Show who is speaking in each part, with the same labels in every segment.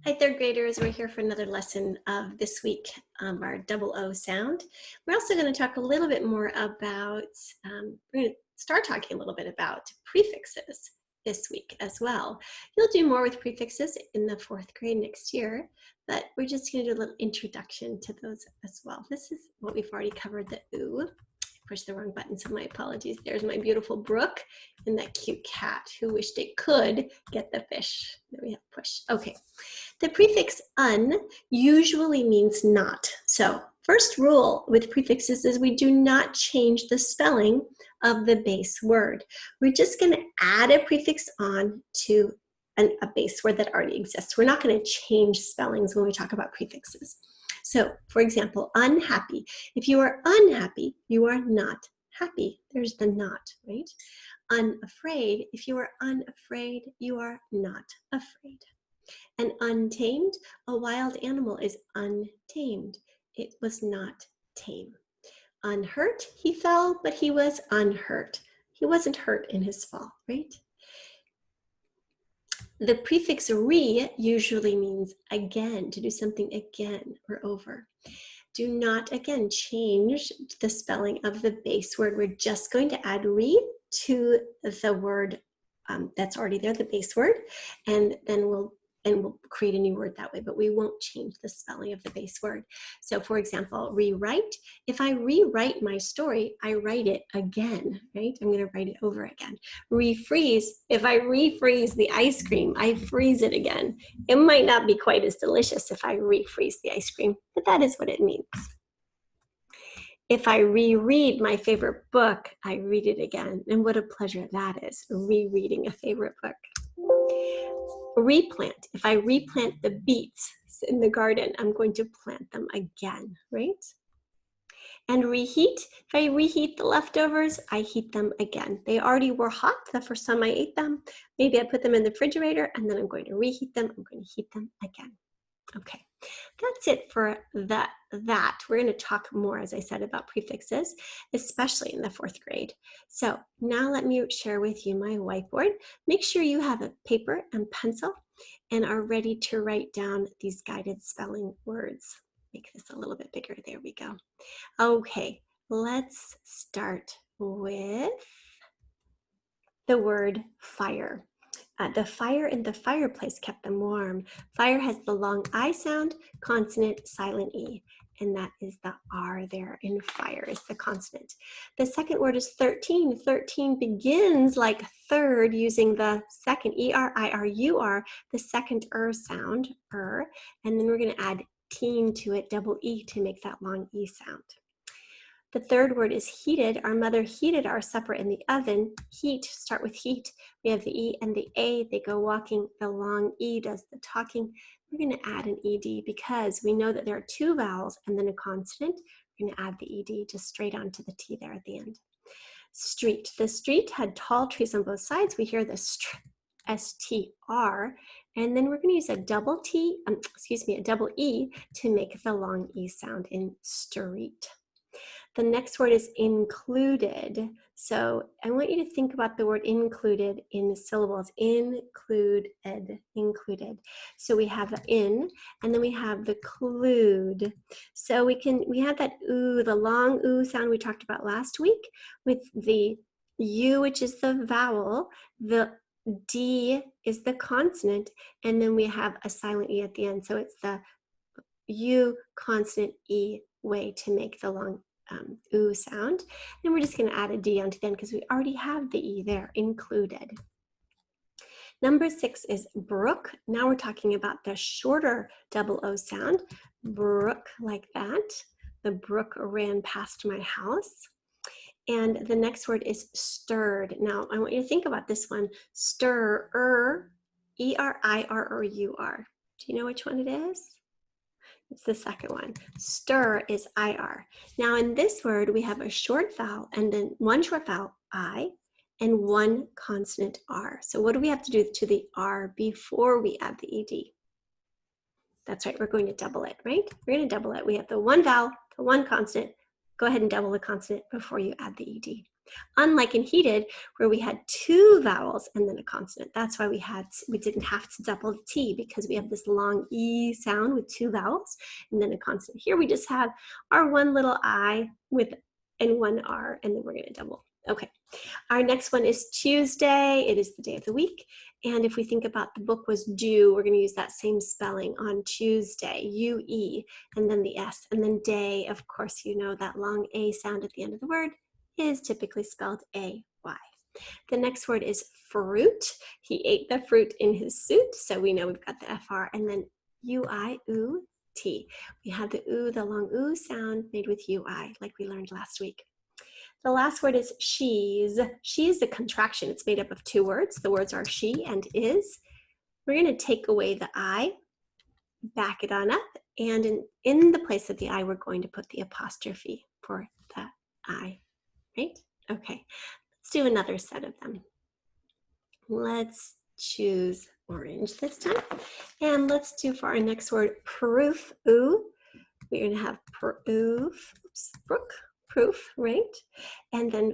Speaker 1: Hi, third graders. We're here for another lesson of this week, our double O sound. We're also going to talk a little bit more about, we're going to start talking a little bit about prefixes this week as well. You'll do more with prefixes in the fourth grade next year, but we're just going to do a little introduction to those as well. This is what we've already covered, the oo. Pushed the wrong button, so my apologies. There's my beautiful Brooke and that cute cat who wished it could get the fish. There we have push. Okay. The prefix un usually means not. So first rule with prefixes is we do not change the spelling of the base word. We're just going to add a prefix on to a base word that already exists. We're not going to change spellings when we talk about prefixes. So, for example, unhappy. If you are unhappy, you are not happy. There's the not, right? Unafraid. If you are unafraid, you are not afraid. And untamed, a wild animal is untamed. It was not tame. Unhurt, he fell, but he was unhurt. He wasn't hurt in his fall, right? The prefix re usually means again, to do something again or over. Do not, again, change the spelling of the base word. We're just going to add re to the word that's already there, the base word, and then we'll create a new word that way, but we won't change the spelling of the base word. So for example, rewrite. If I rewrite my story, I write it again, right? I'm gonna write it over again. Refreeze. If I refreeze the ice cream, I freeze it again. It might not be quite as delicious if I refreeze the ice cream, but that is what it means. If I reread my favorite book, I read it again. And what a pleasure that is, rereading a favorite book. Replant. If I replant the beets in the garden, I'm going to plant them again, right? And reheat. If I reheat the leftovers, I heat them again. They already were hot the first time I ate them. Maybe I put them in the refrigerator and then I'm going to reheat them. I'm going to heat them again. Okay, that's it for that. We're going to talk more, as I said, about prefixes, especially in the fourth grade. So now let me share with you my whiteboard. Make sure you have a paper and pencil and are ready to write down these guided spelling words. Make this a little bit bigger. There we go. Okay, let's start with the word fire. The fire in the fireplace kept them warm. Fire has the long I sound, consonant, silent E, and that is the R there in fire is the consonant. The second word is 13. 13 begins like third using the second E-R-I-R-U-R, the second sound, and then we're going to add teen to it, double E, to make that long E sound. The third word is heated. Our mother heated our supper in the oven. Heat, start with heat. We have the E and the A, they go walking. The long E does the talking. We're going to add an ED because we know that there are two vowels and then a consonant. We're going to add the ED just straight onto the T there at the end. Street. The street had tall trees on both sides. We hear the S-T-R, and then we're going to use a double a double E to make the long E sound in street. The next word is included. So I want you to think about the word included in the syllables. Included, included. So we have the in, and then we have the clued. So we have that oo, the long oo sound we talked about last week with the U, which is the vowel, the D is the consonant, and then we have a silent E at the end. So it's the U consonant E way to make the long oo sound. And we're just going to add a D onto the end because we already have the E there, included. Number 6 is brook. Now we're talking about the shorter double O sound. Brook, like that. The brook ran past my house. And the next word is stirred. Now I want you to think about this one. Stir, E-R-I-R-O-U-R. Do you know which one it is? It's the second one. Stir is I-R. Now in this word, we have a short vowel and then one short vowel, I, and one consonant, R. So what do we have to do to the R before we add the ED? That's right, we're going to double it, right? We're going to double it. We have the one vowel, the one consonant. Go ahead and double the consonant before you add the ED. Unlike in heated, where we had 2 vowels and then a consonant. That's why we didn't have to double the T, because we have this long E sound with 2 vowels and then a consonant. Here we just have our one little I and one R, and then we're going to double. Okay, our next one is Tuesday. It is the day of the week. And if we think about the book was due, we're going to use that same spelling on Tuesday, U-E, and then the S, and then day. Of course, you know that long A sound at the end of the word is typically spelled A-Y. The next word is fruit. He ate the fruit in his suit, so we know we've got the FR, and then U-I-U-T. We have the oo, the long oo sound made with U-I, like we learned last week. The last word is she's. She is a contraction. It's made up of 2 words. The words are she and is. We're going to take away the I, back it on up, and in the place of the I, we're going to put the apostrophe for the I, right? Okay, let's do another set of them. Let's choose orange this time. And let's do for our next word, proof. Ooh, we're going to have proof, proof, right? And then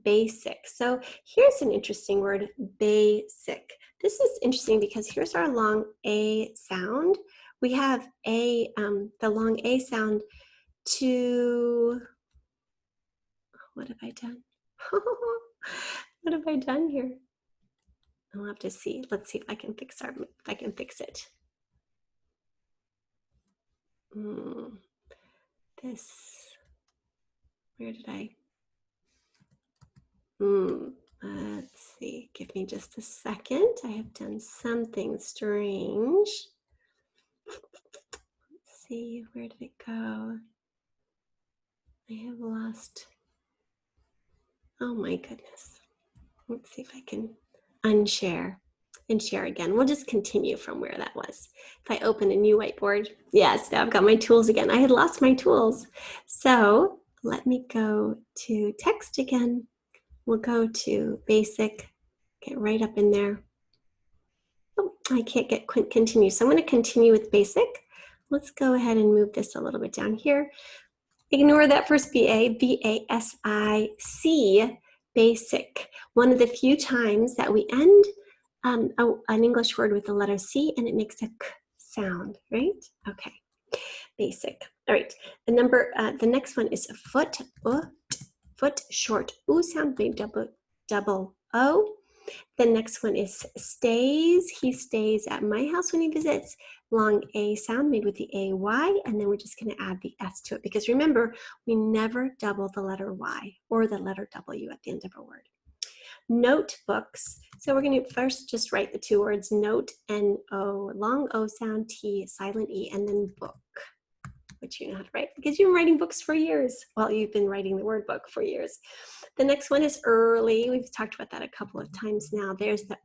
Speaker 1: basic. So here's an interesting word, basic. This is interesting because here's our long A sound. We have the long A sound to, what have I done? What have I done here? I'll have to see. Let's see if I can fix it. This, where did I? Let's see, give me just a second. I have done something strange. Let's see, where did it go? I have lost, oh my goodness. Let's see if I can unshare and share again. We'll just continue from where that was. If I open a new whiteboard, yes, now I've got my tools again. I had lost my tools. So let me go to text again. We'll go to basic, get right up in there. Oh, I can't get continue. So I'm going to continue with basic. Let's go ahead and move this a little bit down here. Ignore that first B-A, B-A-S-I-C, basic. One of the few times that we end an English word with the letter C and it makes a K sound, right? Okay, basic. All right, the next one is foot, foot, short oo sound made double O. The next one is stays. He stays at my house when he visits. Long A sound made with the A-Y, and then we're just going to add the S to it because remember, we never double the letter Y or the letter W at the end of a word. Notebooks. So we're going to first just write the 2 words note, N-O, long O sound, T, silent E, and then book, which you know how to write because you've been writing books for years. Well, you've been writing the word book for years. The next one is early. We've talked about that a couple of times now. There's the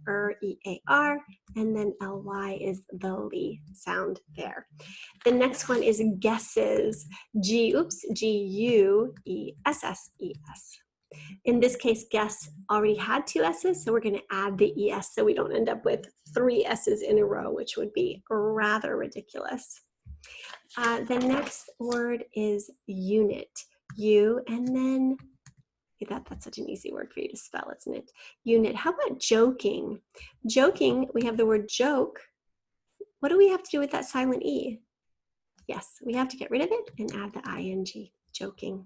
Speaker 1: E-A-R, and then L-Y is the L sound there. The next one is guesses. G-U-E-S-S-E-S. In this case, guess already had 2 S's, so we're going to add the ES so we don't end up with 3 S's in a row, which would be rather ridiculous. The next word is unit. U, and then, that's such an easy word for you to spell, isn't it? Unit. How about joking? Joking, we have the word joke. What do we have to do with that silent E? Yes, we have to get rid of it and add the ing, joking.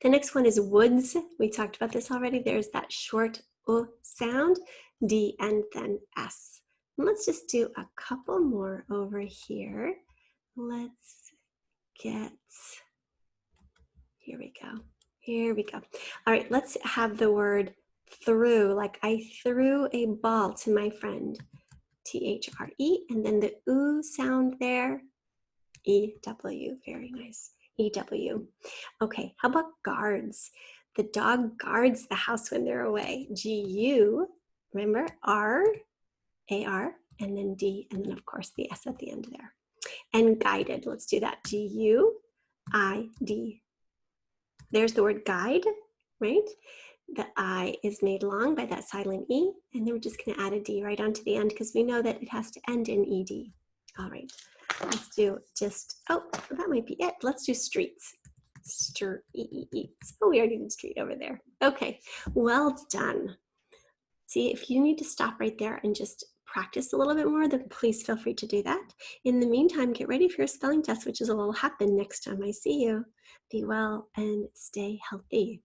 Speaker 1: The next one is woods. We talked about this already. There's that short U sound, D, and then S. And let's just do a couple more over here. Let's get, here we go. Here we go. All right, let's have the word threw, like I threw a ball to my friend, T-H-R-E, and then the oo sound there, E-W, very nice, E-W. Okay, how about guards? The dog guards the house when they're away, G-U, remember, R-A-R, and then D, and then of course the S at the end there. And guided, let's do that, G-U-I-D. There's the word guide, right? The I is made long by that silent E, and then we're just going to add a D right onto the end because we know that it has to end in ED. All right, let's do just, oh, that might be it. Let's do streets. Streets. Oh, we already did street over there. Okay, well done. See, if you need to stop right there and just practice a little bit more, then please feel free to do that. In the meantime, get ready for your spelling test, which is what will happen next time I see you. Be well and stay healthy.